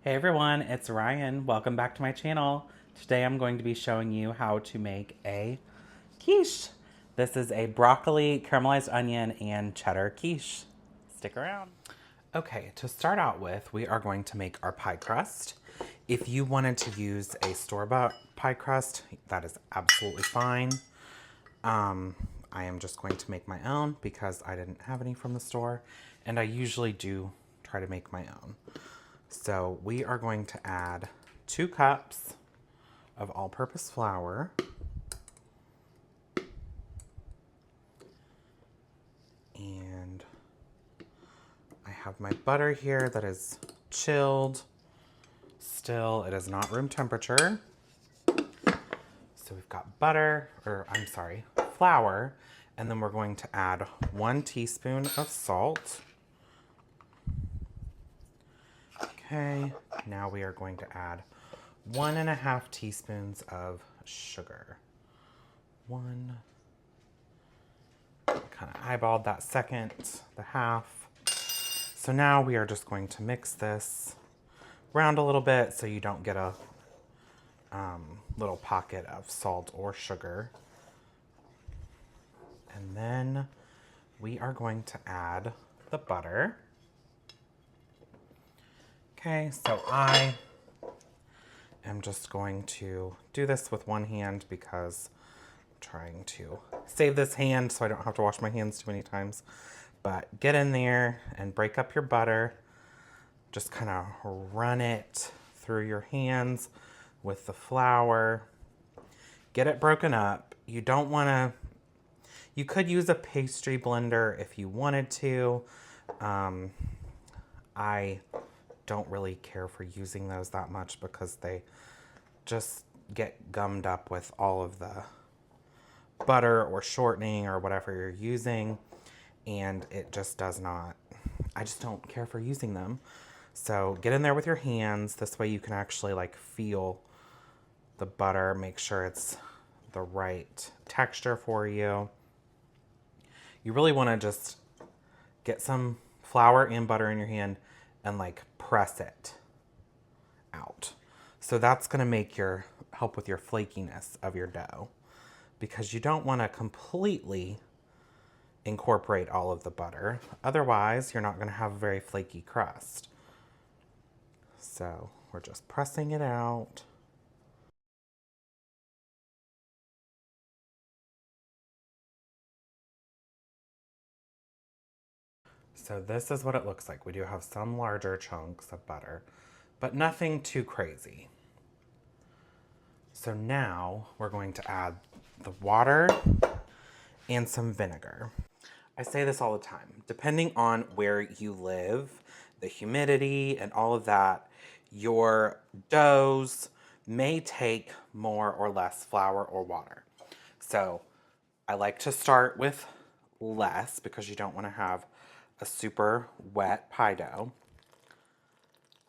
Hey everyone, it's Ryan. Welcome back to my channel. Today I'm going to be showing you how to make a quiche. This is a broccoli, caramelized onion, and cheddar quiche. Stick around. Okay, to start out with, we are going to make our pie crust. If you wanted to use a store-bought pie crust, that is absolutely fine. I am just going to make my own because I didn't have any from the store, and I usually do try to make my own. So we are going to add 2 cups of all-purpose flour. And I have my butter here that is chilled. Still, it is not room temperature. So we've got flour, and then we're going to add 1 teaspoon of salt. Okay, now we are going to add 1.5 teaspoons of sugar. Kind of eyeballed that second, the half. So now we are just going to mix this around a little bit so you don't get a little pocket of salt or sugar. And then we are going to add the butter. Okay, so I am just going to do this with one hand because I'm trying to save this hand so I don't have to wash my hands too many times. But get in there and break up your butter. Just kind of run it through your hands with the flour. Get it broken up. You don't want to, you could use a pastry blender if you wanted to. I don't really care for using those that much because they just get gummed up with all of the butter or shortening or whatever you're using, and it just does not, I just don't care for using them. So get in there with your hands. This way you can actually like feel the butter, make sure it's the right texture for you. You really want to just get some flour and butter in your hand and like press it out. So that's going to help with your flakiness of your dough, because you don't want to completely incorporate all of the butter. Otherwise, you're not going to have a very flaky crust. So we're just pressing it out. So this is what it looks like. We do have some larger chunks of butter, but nothing too crazy. So now we're going to add the water and some vinegar. I say this all the time. Depending on where you live, the humidity and all of that, your doughs may take more or less flour or water. So I like to start with less because you don't want to have a super wet pie dough.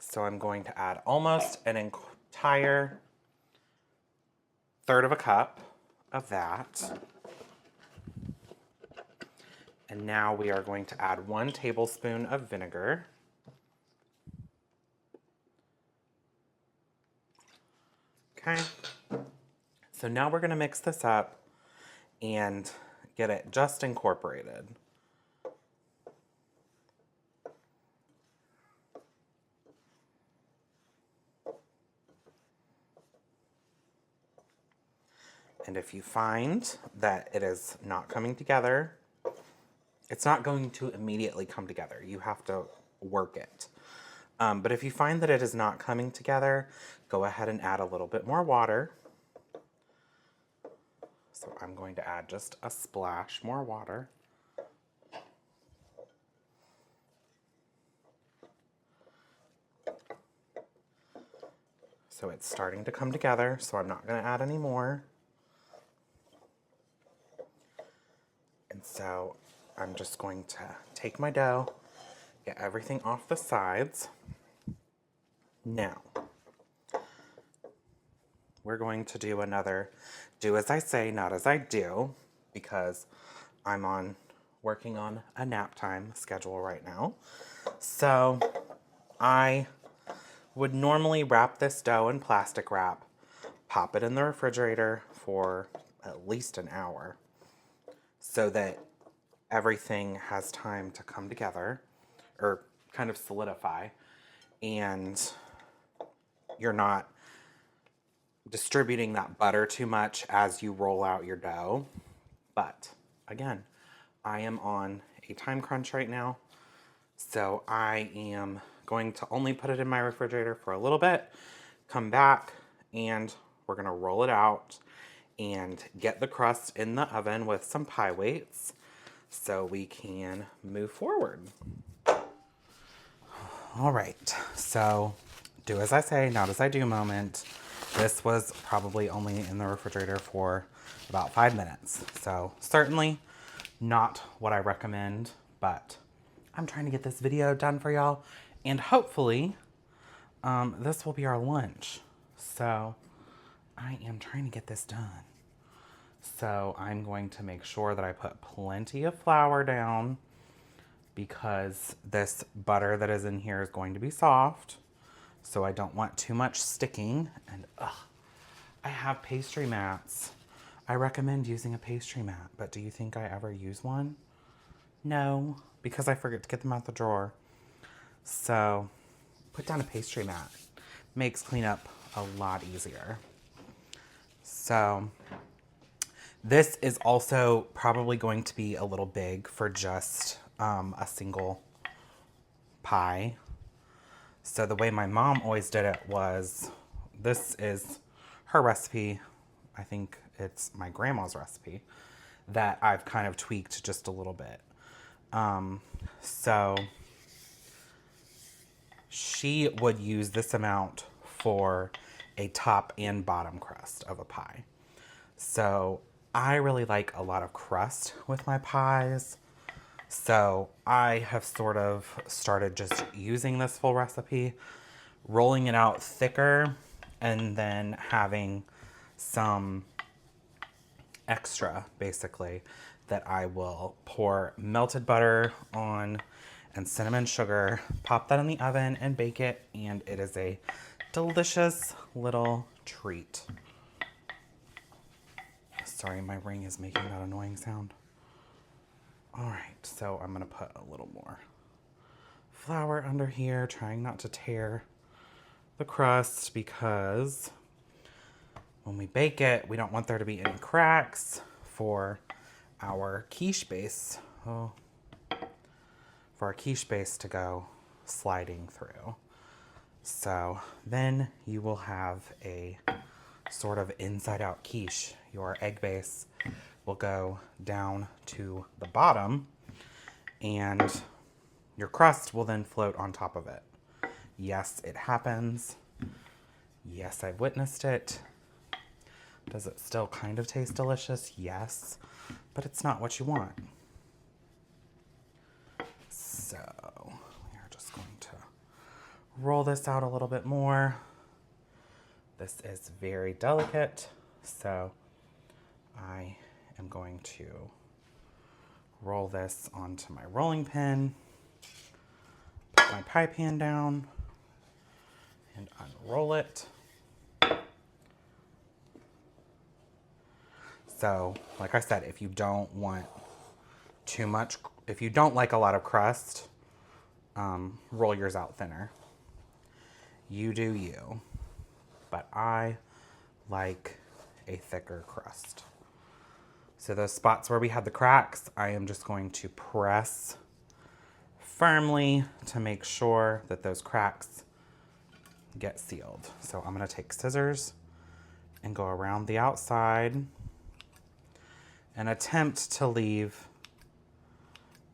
So I'm going to add almost an entire third of a cup of that. And now we are going to add 1 tablespoon of vinegar. Okay. So now we're going to mix this up and get it just incorporated. And if you find that it is not coming together, it's not going to immediately come together. You have to work it. But if you find that it is not coming together, go ahead and add a little bit more water. So I'm going to add just a splash more water. So it's starting to come together, so I'm not going to add any more. And so I'm just going to take my dough, get everything off the sides. Now, we're going to do another do as I say, not as I do, because I'm working on a nap time schedule right now. So I would normally wrap this dough in plastic wrap, pop it in the refrigerator for at least an hour so that everything has time to come together or kind of solidify, and you're not distributing that butter too much as you roll out your dough. But again, I am on a time crunch right now, so I am going to only put it in my refrigerator for a little bit, come back, and we're gonna roll it out and get the crust in the oven with some pie weights so we can move forward. All right, so do as I say, not as I do moment. This was probably only in the refrigerator for about 5 minutes. So certainly not what I recommend, but I'm trying to get this video done for y'all. And hopefully this will be our lunch. So I am trying to get this done. So I'm going to make sure that I put plenty of flour down because this butter that is in here is going to be soft. So I don't want too much sticking. And I have pastry mats. I recommend using a pastry mat, but do you think I ever use one? No, because I forget to get them out the drawer. So put down a pastry mat. Makes cleanup a lot easier. So this is also probably going to be a little big for just a single pie. So the way my mom always did it was, this is her recipe. I think it's my grandma's recipe that I've kind of tweaked just a little bit. So she would use this amount for a top and bottom crust of a pie. So I really like a lot of crust with my pies. So I have sort of started just using this full recipe, rolling it out thicker, and then having some extra, basically, that I will pour melted butter on and cinnamon sugar, pop that in the oven and bake it, and it is a delicious little treat. Sorry, my ring is making that annoying sound. All right, so I'm gonna put a little more flour under here, trying not to tear the crust because when we bake it, we don't want there to be any cracks for our quiche base. For our quiche base to go sliding through. So then you will have a sort of inside out quiche. Your egg base will go down to the bottom and your crust will then float on top of it. Yes, it happens. Yes, I've witnessed it. Does it still kind of taste delicious? Yes, but it's not what you want. So we are just going to roll this out a little bit more. This is very delicate, so I am going to roll this onto my rolling pin, put my pie pan down, and unroll it. So, like I said, if you don't want too much, if you don't like a lot of crust, roll yours out thinner. You do you. But I like a thicker crust. So those spots where we had the cracks, I am just going to press firmly to make sure that those cracks get sealed. So I'm gonna take scissors and go around the outside and attempt to leave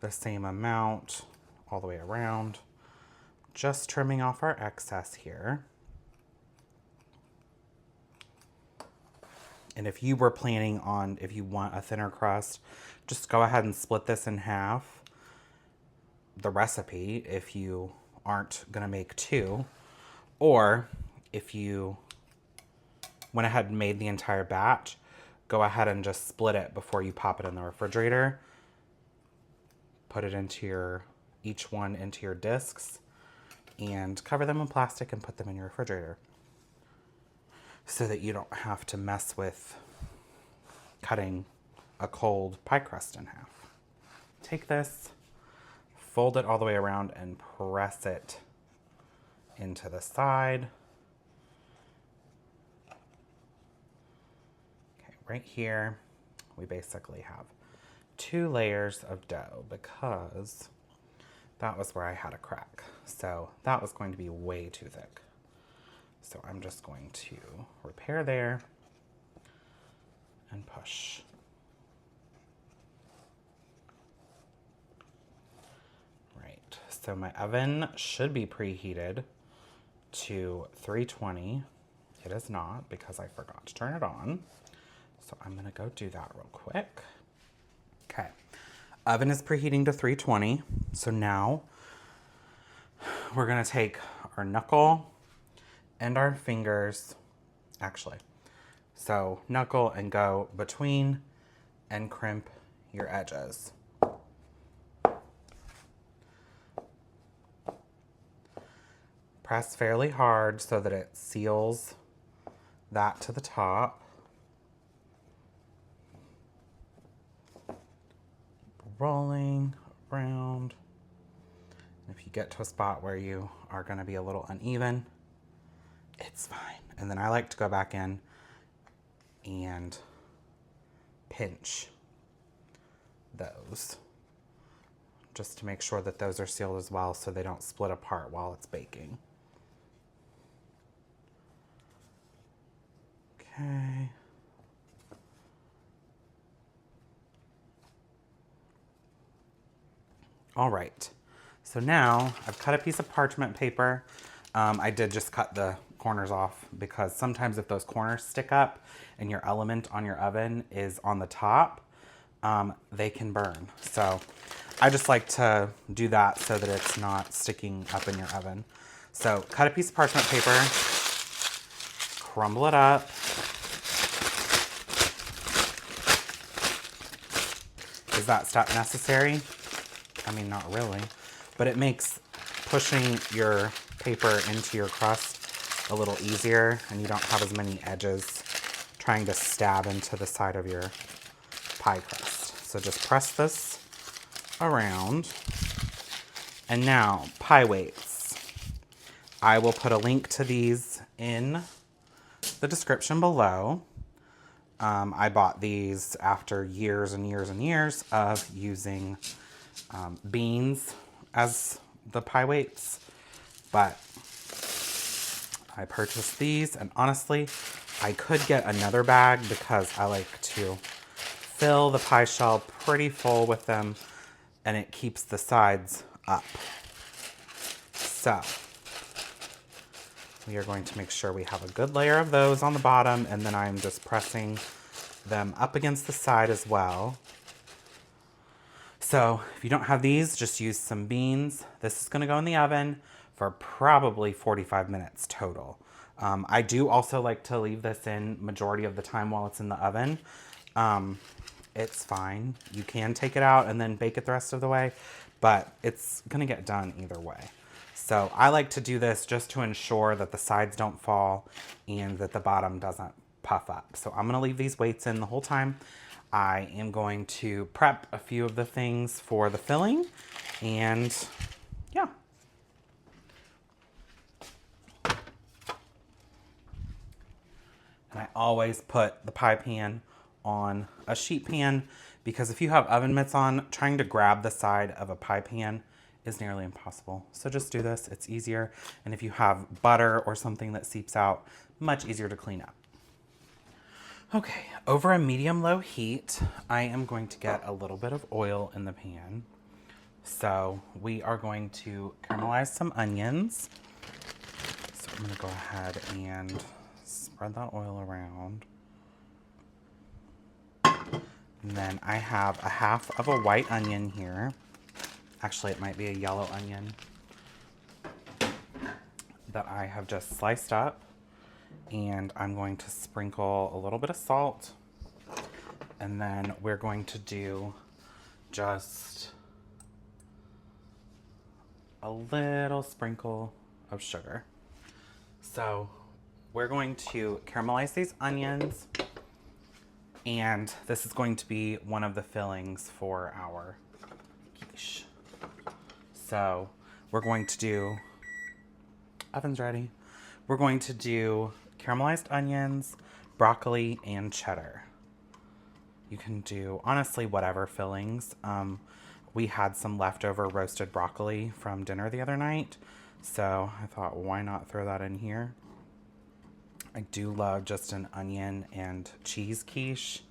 the same amount all the way around, just trimming off our excess here. And if you were planning on, if you want a thinner crust, just go ahead and split this in half, the recipe, if you aren't gonna make two. Or if you went ahead and made the entire batch, go ahead and just split it before you pop it in the refrigerator. Put it into each one into your discs and cover them in plastic and put them in your refrigerator so that you don't have to mess with cutting a cold pie crust in half. Take this, fold it all the way around and press it into the side. Okay, right here, we basically have 2 layers of dough because that was where I had a crack. So that was going to be way too thick. So I'm just going to repair there and push. Right, so my oven should be preheated to 320. It is not because I forgot to turn it on. So I'm gonna go do that real quick. Okay, oven is preheating to 320. So now we're gonna take our knuckle and our fingers, actually, so knuckle and go between and crimp your edges. Press fairly hard so that it seals that to the top. Rolling around. And if you get to a spot where you are going to be a little uneven, it's fine. And then I like to go back in and pinch those just to make sure that those are sealed as well so they don't split apart while it's baking. Okay. All right, so now I've cut a piece of parchment paper. I did just cut the corners off because sometimes if those corners stick up and your element on your oven is on the top, they can burn. So I just like to do that so that it's not sticking up in your oven. So cut a piece of parchment paper, crumble it up. Is that step necessary? I mean, not really, but it makes pushing your paper into your crust a little easier and you don't have as many edges trying to stab into the side of your pie crust. So just press this around. And now, pie weights. I will put a link to these in the description below. I bought these after years and years and years of using beans as the pie weights, but I purchased these, and honestly, I could get another bag because I like to fill the pie shell pretty full with them, and it keeps the sides up. So we are going to make sure we have a good layer of those on the bottom, and then I'm just pressing them up against the side as well. So if you don't have these, just use some beans. This is gonna go in the oven for probably 45 minutes total. I do also like to leave this in majority of the time while it's in the oven. It's fine. You can take it out and then bake it the rest of the way, but it's gonna get done either way. So I like to do this just to ensure that the sides don't fall and that the bottom doesn't puff up. So I'm gonna leave these weights in the whole time. I am going to prep a few of the things for the filling, and yeah. And I always put the pie pan on a sheet pan because if you have oven mitts on, trying to grab the side of a pie pan is nearly impossible. So just do this, it's easier. And if you have butter or something that seeps out, much easier to clean up. Okay, over a medium-low heat, I am going to get a little bit of oil in the pan. So we are going to caramelize some onions. So I'm gonna go ahead and spread that oil around. And then I have a half of a white onion here. Actually, it might be a yellow onion that I have just sliced up. And I'm going to sprinkle a little bit of salt, and then we're going to do just a little sprinkle of sugar. So we're going to caramelize these onions, and this is going to be one of the fillings for our quiche. So we're going to do, oven's ready. We're going to do caramelized onions, broccoli, and cheddar. You can do, honestly, whatever fillings. We had some leftover roasted broccoli from dinner the other night, so I thought, why not throw that in here? I do love just an onion and cheese quiche,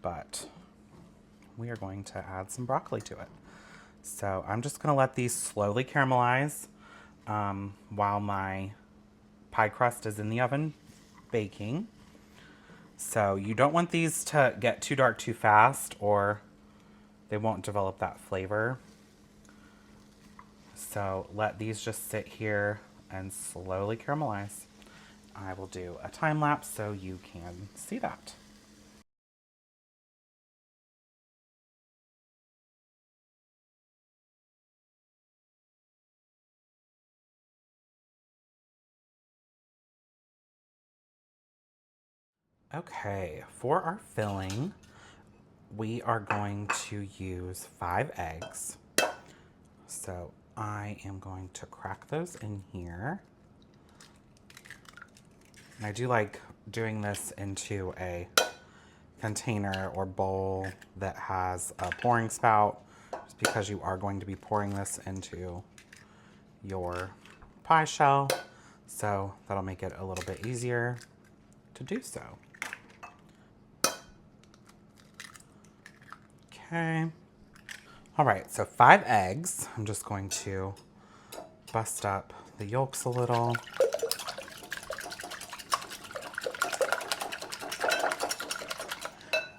but we are going to add some broccoli to it. So I'm just going to let these slowly caramelize while my pie crust is in the oven baking. So you don't want these to get too dark too fast, or they won't develop that flavor. So let these just sit here and slowly caramelize. I will do a time lapse so you can see that. Okay, for our filling, we are going to use 5 eggs. So I am going to crack those in here. And I do like doing this into a container or bowl that has a pouring spout, just because you are going to be pouring this into your pie shell. So that'll make it a little bit easier to do so. Okay. All right, so 5 eggs. I'm just going to bust up the yolks a little.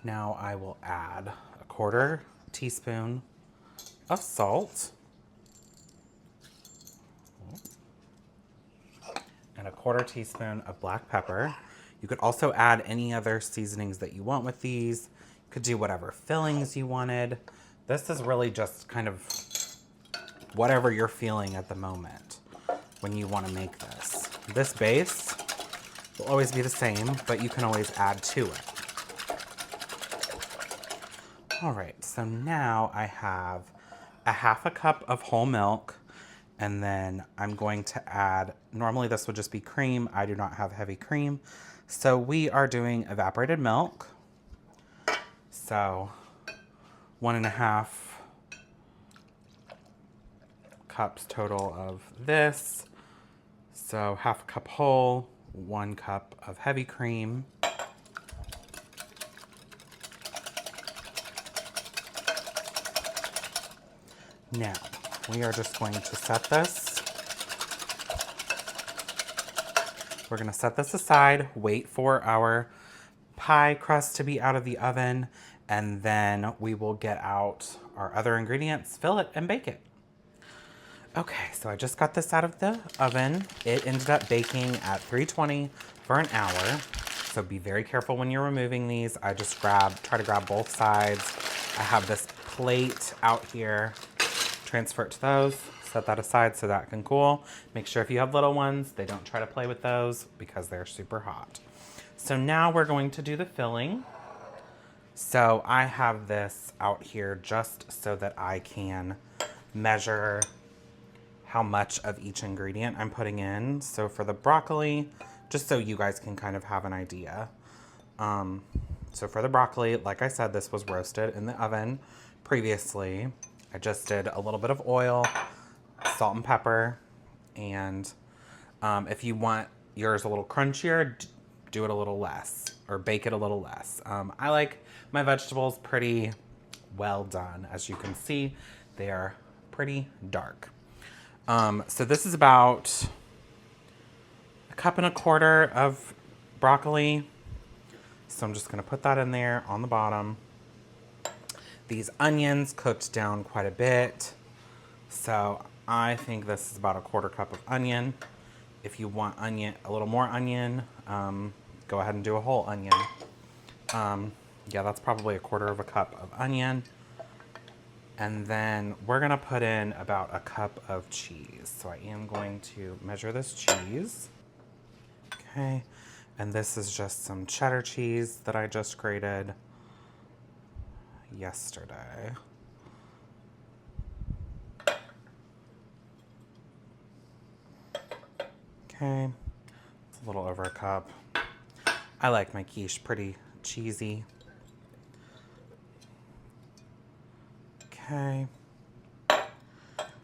Now I will add a 1/4 teaspoon of salt and a 1/4 teaspoon of black pepper. You could also add any other seasonings that you want with these. You could do whatever fillings you wanted. This is really just kind of whatever you're feeling at the moment when you want to make this. This base will always be the same, but you can always add to it. All right, so now I have a 1/2 cup of whole milk, and then I'm going to add, normally this would just be cream. I do not have heavy cream. So we are doing evaporated milk. So 1.5 cups total of this. So 1/2 cup whole, 1 cup of heavy cream. Now, we are just going to set this. We're going to set this aside, wait for our pie crust to be out of the oven, and then we will get out our other ingredients, fill it, and bake it. Okay, so I just got this out of the oven. It ended up baking at 320 for an hour. So be very careful when you're removing these. I just try to grab both sides. I have this plate out here. Transfer it to those, set that aside so that can cool. Make sure if you have little ones, they don't try to play with those because they're super hot. So now we're going to do the filling. So I have this out here just so that I can measure how much of each ingredient I'm putting in. So for the broccoli, just so you guys can kind of have an idea. So for the broccoli, like I said, this was roasted in the oven previously. I just did a little bit of oil, salt and pepper, and if you want yours a little crunchier, do it a little less, or bake it a little less. I like my vegetables pretty well done. As you can see, they are pretty dark. So this is about 1.25 cups of broccoli. So I'm just gonna put that in there on the bottom. These onions cooked down quite a bit. So I think this is about 1/4 cup of onion. If you want onion, a little more onion, go ahead and do a whole onion. Yeah, that's probably 1/4 cup of onion. And then we're gonna put in about a cup of cheese. So I am going to measure this cheese. Okay, and this is just some cheddar cheese that I just grated yesterday. Okay, it's a little over a cup. I like my quiche pretty cheesy. Okay.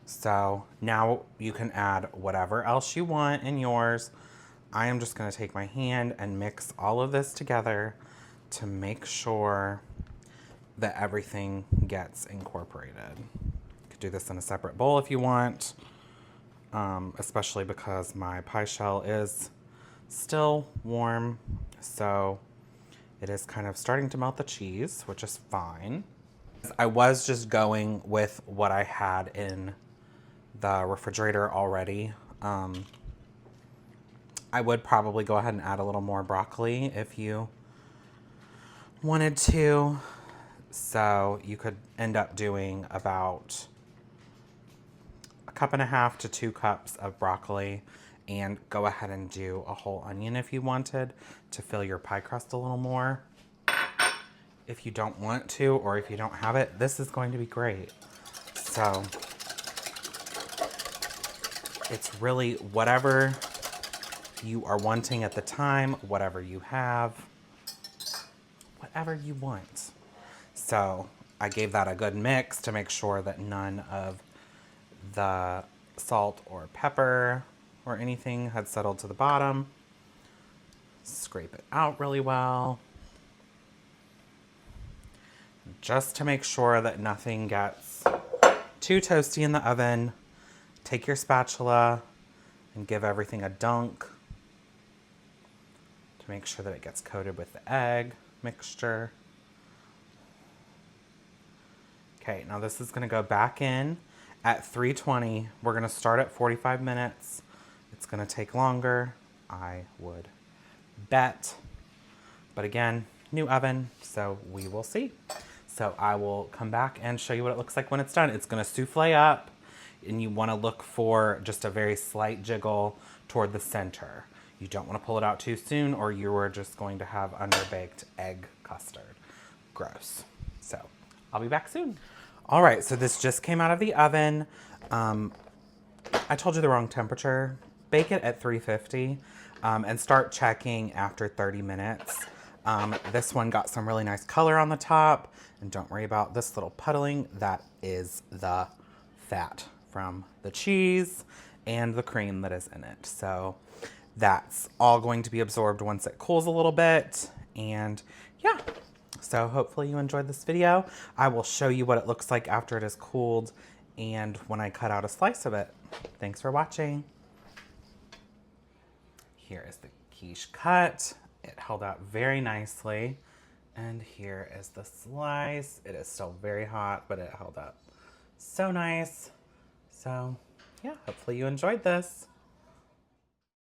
So now you can add whatever else you want in yours. I am just gonna take my hand and mix all of this together to make sure that everything gets incorporated. You could do this in a separate bowl if you want, especially because my pie shell is still warm. So it is kind of starting to melt the cheese, which is fine. I was just going with what I had in the refrigerator already. I would probably go ahead and add a little more broccoli if you wanted to. So you could end up doing about 1.5 cups to 2 cups of broccoli, and go ahead and do a whole onion if you wanted to fill your pie crust a little more. If you don't want to, or if you don't have it, this is going to be great. So it's really whatever you are wanting at the time, whatever you have, whatever you want. So I gave that a good mix to make sure that none of the salt or pepper or anything had settled to the bottom. Scrape it out really well, just to make sure that nothing gets too toasty in the oven. Take your spatula and give everything a dunk to make sure that it gets coated with the egg mixture. Okay, now this is gonna go back in at 320. We're gonna start at 45 minutes. It's gonna take longer, I would bet. But again, new oven, so we will see. So I will come back and show you what it looks like when it's done. It's gonna souffle up, and you wanna look for just a very slight jiggle toward the center. You don't wanna pull it out too soon, or you are just going to have underbaked egg custard. Gross. So I'll be back soon. All right, so this just came out of the oven. I told you the wrong temperature. Bake it at 350 and start checking after 30 minutes. This one got some really nice color on the top, and don't worry about this little puddling. That is the fat from the cheese and the cream that is in it. So that's all going to be absorbed once it cools a little bit. And yeah, so hopefully you enjoyed this video. I will show you what it looks like after it is cooled and when I cut out a slice of it. Thanks for watching. Here is the quiche cut. It held out very nicely. And here is the slice. It is still very hot, but it held up so nice. So yeah, hopefully you enjoyed this.